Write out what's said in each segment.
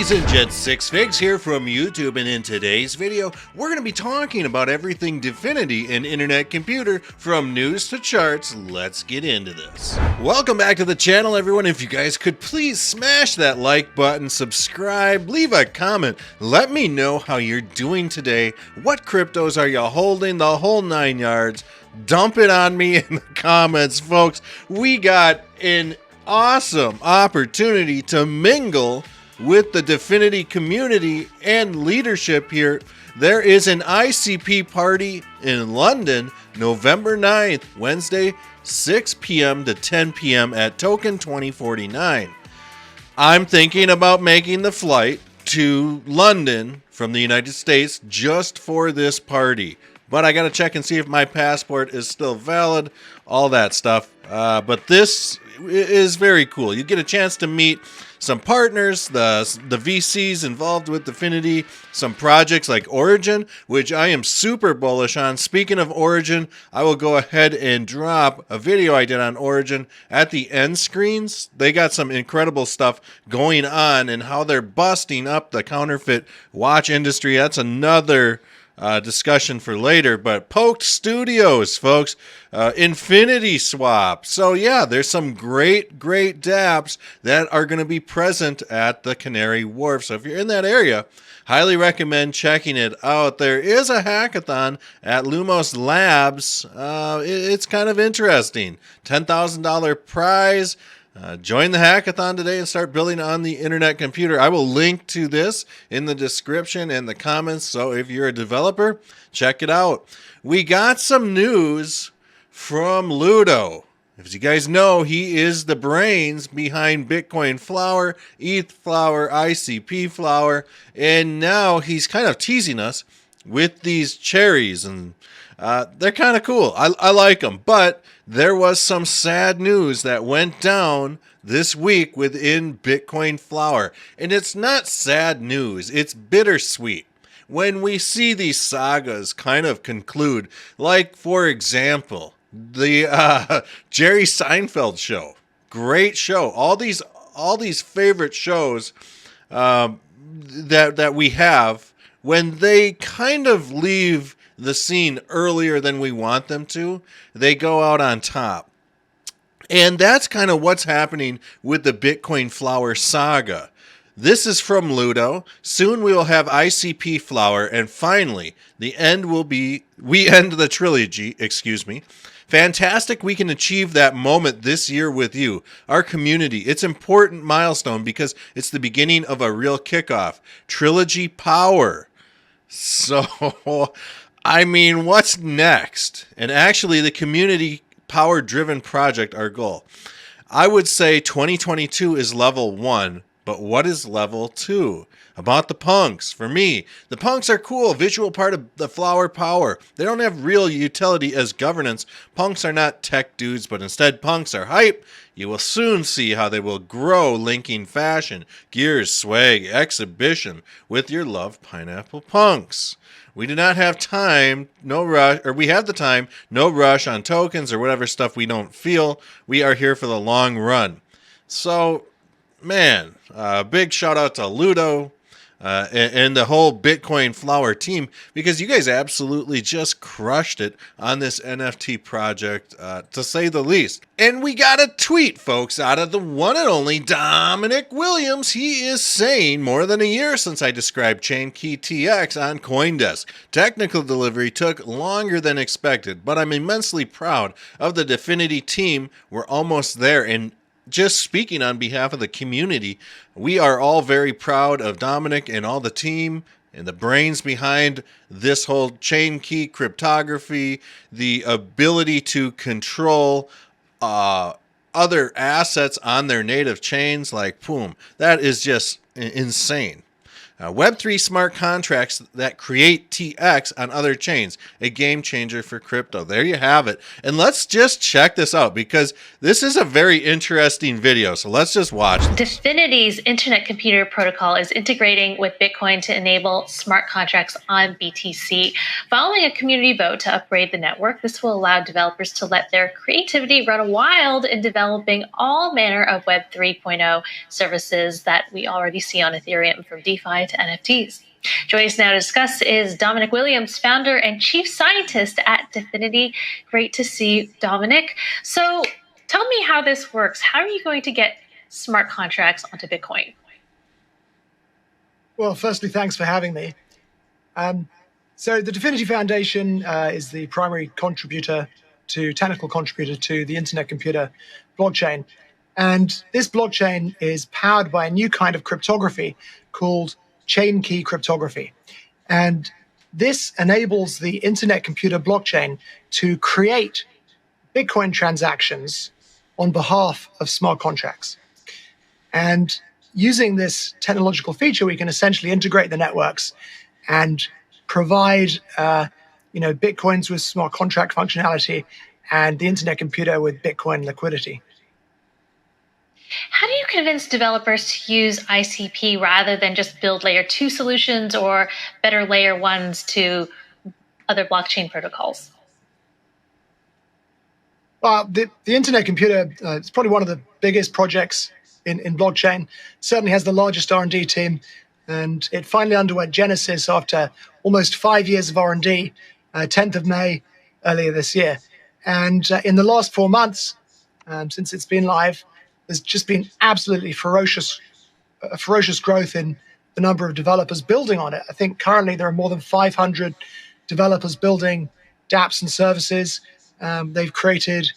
Ladies and gents, Six Figs here from YouTube, and in today's video, we're going to be talking about everything Dfinity and Internet Computer, from news to charts. Let's get into this. Welcome back to the channel, everyone. If you guys could please smash that like button, subscribe, leave a comment, let me know how you're doing today. What cryptos are you holding? The whole 9 yards. Dump it on me in the comments, folks. We got an awesome opportunity to mingle with the Dfinity community and leadership here. There is an ICP party in London, November 9th, Wednesday, 6 p.m. to 10 p.m. at Token 2049. I'm thinking about making the flight to London from the United States just for this party. But I got to check and see if my passport is still valid, all that stuff. But this is very cool. You get a chance to meet some partners, the VCs involved with Dfinity, some projects like Origin, which I am super bullish on. Speaking of Origin, I will go ahead and drop a video I did on Origin at the end screens. They got some incredible stuff going on and how they're busting up the counterfeit watch industry. That's another discussion for later. But Poked Studios, folks, Infinity Swap. So yeah, there's some great dApps that are going to be present at the Canary Wharf. So if you're in that area, highly recommend checking it out. There is a hackathon at Lumos Labs. It's kind of interesting. $10,000 prize. Join the hackathon today and start building on the Internet Computer. I will link to this in the description and the comments, so if you're a developer, check it out. We got some news from Ludo. As you guys know, he is the brains behind Bitcoin Flower, ETH Flower, ICP Flower, and now he's kind of teasing us with these cherries, and they're kind of cool. I like them, but there was some sad news that went down this week within Bitcoin Flower. And it's not sad news, it's bittersweet. When we see these sagas kind of conclude, like, for example, the Jerry Seinfeld show. Great show. All these favorite shows that we have, when they kind of leave the scene earlier than we want them to, they go out on top. And that's kind of what's happening with the Bitcoin Flower saga. This is from Ludo. Soon we will have ICP Flower, and finally, we end the trilogy, Fantastic we can achieve that moment this year with you, our community. It's an important milestone because it's the beginning of a real kickoff. Trilogy power. So, I mean, what's next? And actually, the community power-driven project, our goal. I would say 2022 is level 1, but what is level 2? About the punks. For me, the punks are cool, visual part of the Flower power. They don't have real utility as governance. Punks are not tech dudes, but instead punks are hype. You will soon see how they will grow, linking fashion, gears, swag, exhibition with your loved pineapple punks. We do not have time, no rush, or we have the time, no rush on tokens or whatever stuff we don't feel. We are here for the long run. So, man, big shout out to Ludo and the whole Bitcoin Flower team, because you guys absolutely just crushed it on this NFT project, to say the least. And we got a tweet, folks, out of the one and only Dominic Williams. He is saying, more than a year since I described ChainKey TX on CoinDesk. Technical delivery took longer than expected, but I'm immensely proud of the Dfinity team. We're almost there, and just speaking on behalf of the community, we are all very proud of Dominic and all the team and the brains behind this whole chain key cryptography, the ability to control other assets on their native chains like Poom. That is just insane. Web3 smart contracts that create TX on other chains, a game changer for crypto. There you have it. And let's just check this out because this is a very interesting video. So let's just watch this. Dfinity's Internet Computer Protocol is integrating with Bitcoin to enable smart contracts on BTC. Following a community vote to upgrade the network, this will allow developers to let their creativity run wild in developing all manner of Web 3.0 services that we already see on Ethereum, from DeFi to NFTs. Joining us now to discuss is Dominic Williams, founder and chief scientist at Dfinity. Great to see Dominic. So tell me how this works. How are you going to get smart contracts onto Bitcoin? Well, firstly, thanks for having me. So the Dfinity Foundation is the primary technical contributor to the Internet Computer blockchain. And this blockchain is powered by a new kind of cryptography called chain key cryptography. And this enables the Internet Computer blockchain to create Bitcoin transactions on behalf of smart contracts. And using this technological feature, we can essentially integrate the networks and provide Bitcoins with smart contract functionality and the Internet Computer with Bitcoin liquidity. How do you convince developers to use ICP rather than just build layer 2 solutions or better layer 1s to other blockchain protocols? Well, the Internet Computer is probably one of the biggest projects in blockchain. Certainly has the largest R&D team, and it finally underwent Genesis after almost 5 years of R&D, 10th of May earlier this year. And in the last 4 months, since it's been live, there's just been absolutely ferocious growth in the number of developers building on it. I think currently there are more than 500 developers building dApps and services. They've created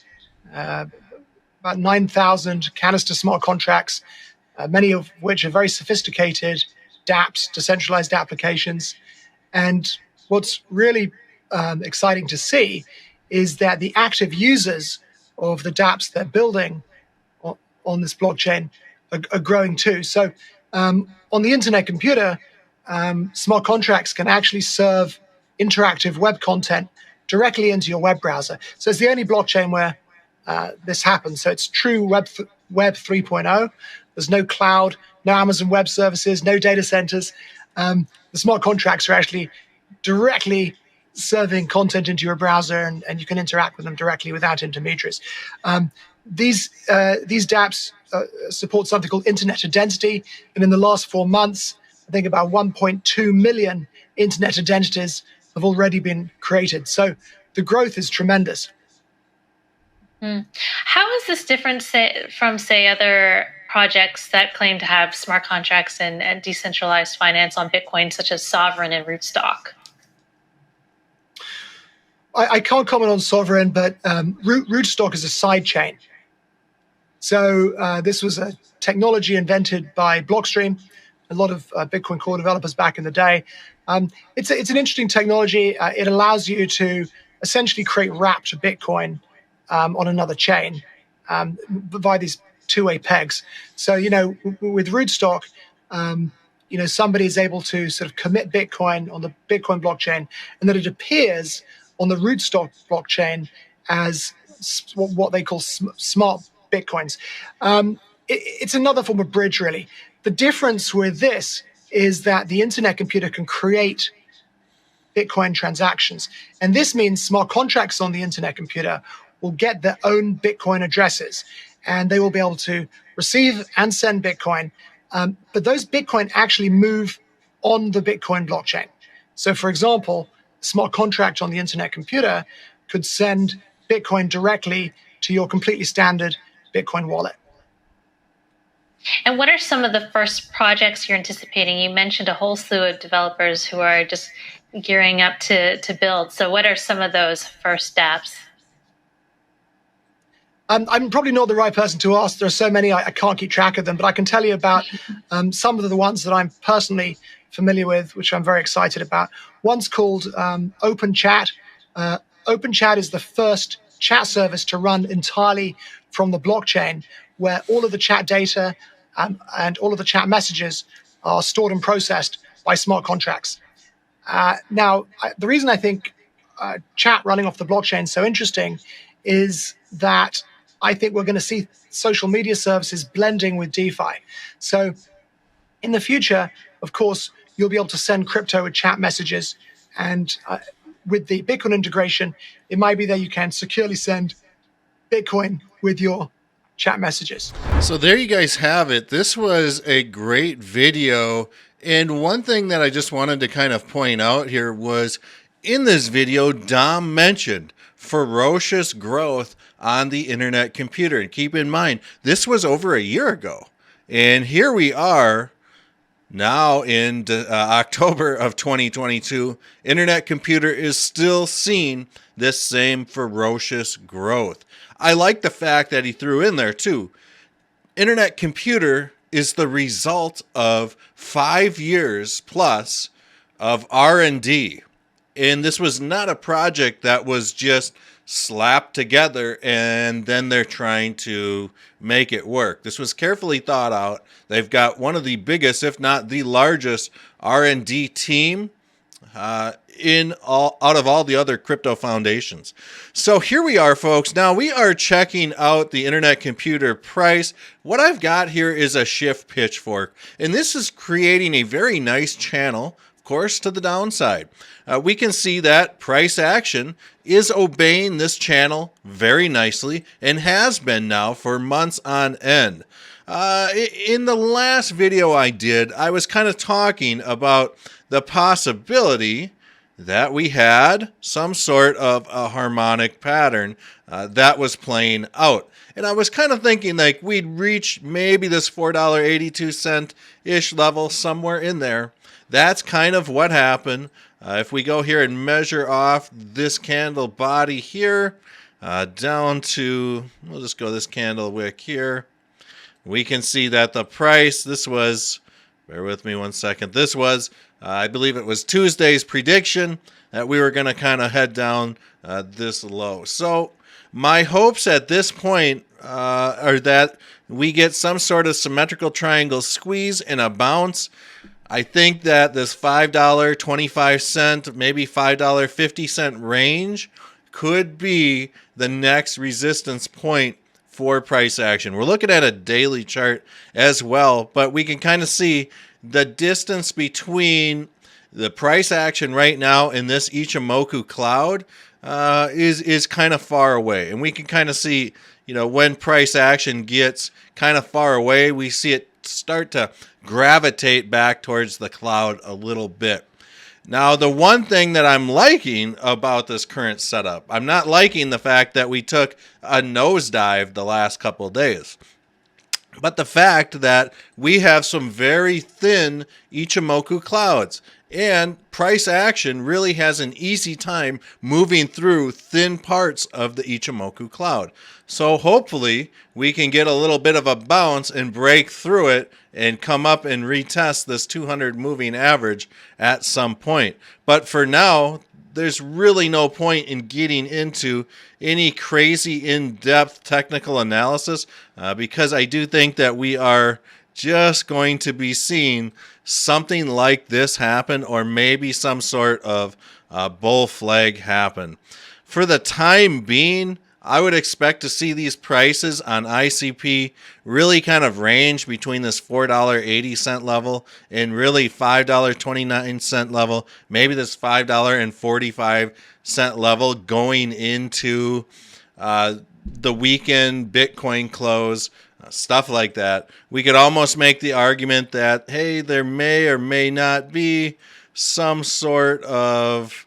about 9,000 canister smart contracts, many of which are very sophisticated dApps, decentralized applications. And what's really exciting to see is that the active users of the dApps they're building on this blockchain are growing too. So on the Internet Computer, smart contracts can actually serve interactive web content directly into your web browser. So it's the only blockchain where this happens. So it's true Web 3.0. There's no cloud, no Amazon Web Services, no data centers. The smart contracts are actually directly serving content into your browser, and you can interact with them directly without intermediaries. These dApps support something called internet identity, and in the last 4 months, I think about 1.2 million internet identities have already been created. So the growth is tremendous. How is this different from, say, other projects that claim to have smart contracts and decentralized finance on Bitcoin, such as Sovereign and Rootstock? I can't comment on Sovereign, but Rootstock is a side chain. So this was a technology invented by Blockstream, a lot of Bitcoin Core developers back in the day. It's an interesting technology. It allows you to essentially create wrapped Bitcoin on another chain via these two-way pegs. So, with Rootstock, somebody is able to sort of commit Bitcoin on the Bitcoin blockchain, and then it appears on the Rootstock blockchain as what they call smart Bitcoins. It's another form of bridge, really. The difference with this is that the Internet Computer can create Bitcoin transactions. And this means smart contracts on the Internet Computer will get their own Bitcoin addresses, and they will be able to receive and send Bitcoin. But those Bitcoin actually move on the Bitcoin blockchain. So, for example, a smart contract on the Internet Computer could send Bitcoin directly to your completely standard Bitcoin wallet. And what are some of the first projects you're anticipating? You mentioned a whole slew of developers who are just gearing up to build. So what are some of those first steps? I'm probably not the right person to ask. There are so many, I can't keep track of them, but I can tell you about some of the ones that I'm personally familiar with, which I'm very excited about. One's called Open Chat. Open Chat is the first chat service to run entirely from the blockchain, where all of the chat data and all of the chat messages are stored and processed by smart contracts. Now, the reason I think chat running off the blockchain is so interesting is that I think we're going to see social media services blending with DeFi. So in the future, of course, you'll be able to send crypto with chat messages. And with the Bitcoin integration, it might be that you can securely send Bitcoin with your chat messages. So there you guys have it. This was a great video. And one thing that I just wanted to kind of point out here was in this video, Dom mentioned ferocious growth on the internet computer. And keep in mind, this was over a year ago. And here we are now in October of 2022. Internet computer is still seeing this same ferocious growth. I like the fact that he threw in there too. Internet computer is the result of 5 years plus of R&D. And this was not a project that was just slapped together and then they're trying to make it work. This was carefully thought out. They've got one of the biggest, if not the largest, R&D team out of all the other crypto foundations. So here we are, folks. Now we are checking out the internet computer price. What I've got here is a shift pitchfork, and this is creating a very nice channel, of course, to the downside. We can see that price action is obeying this channel very nicely and has been now for months on end. In the last video I did, I was kind of talking about the possibility that we had some sort of a harmonic pattern that was playing out. And I was kind of thinking like we'd reach maybe this $4.82-ish level somewhere in there. That's kind of what happened. If we go here and measure off this candle body here down to, we'll just go this candle wick here. We can see that the price, this was, bear with me one second, this was, I believe it was Tuesday's prediction that we were going to kind of head down this low. So my hopes at this point are that we get some sort of symmetrical triangle squeeze and a bounce. I think that this $5.25, maybe $5.50 range could be the next resistance point for price action. We're looking at a daily chart as well, but we can kind of see the distance between the price action right now and this Ichimoku cloud is kind of far away. And we can kind of see, when price action gets kind of far away, we see it start to gravitate back towards the cloud a little bit. Now, the one thing that I'm liking about this current setup, I'm not liking the fact that we took a nosedive the last couple of days. But the fact that we have some very thin Ichimoku clouds, and price action really has an easy time moving through thin parts of the Ichimoku cloud. So hopefully we can get a little bit of a bounce and break through it and come up and retest this 200 moving average at some point. But for now, there's really no point in getting into any crazy in-depth technical analysis because I do think that we are just going to be seeing something like this happen, or maybe some sort of bull flag happen. For the time being, I would expect to see these prices on ICP really kind of range between this $4.80 level and really $5.29 level, maybe this $5.45 level going into the weekend Bitcoin close, stuff like that. We could almost make the argument that, hey, there may or may not be some sort of,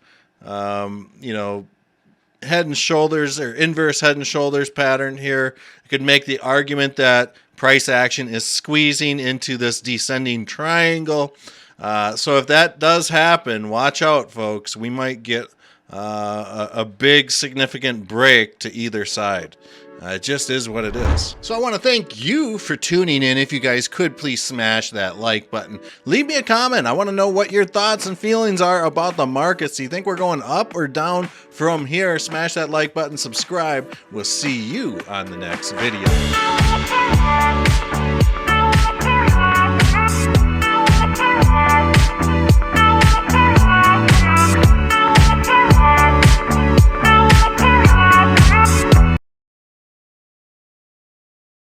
head and shoulders or inverse head and shoulders pattern here. You could make the argument that price action is squeezing into this descending triangle. So if that does happen, watch out, folks. We might get a big significant break to either side. It just is what it is. So I want to thank you for tuning in. If you guys could please smash that like button. Leave me a comment. I want to know what your thoughts and feelings are about the markets. Do you think we're going up or down from here? Smash that like button, subscribe. We'll see you on the next video.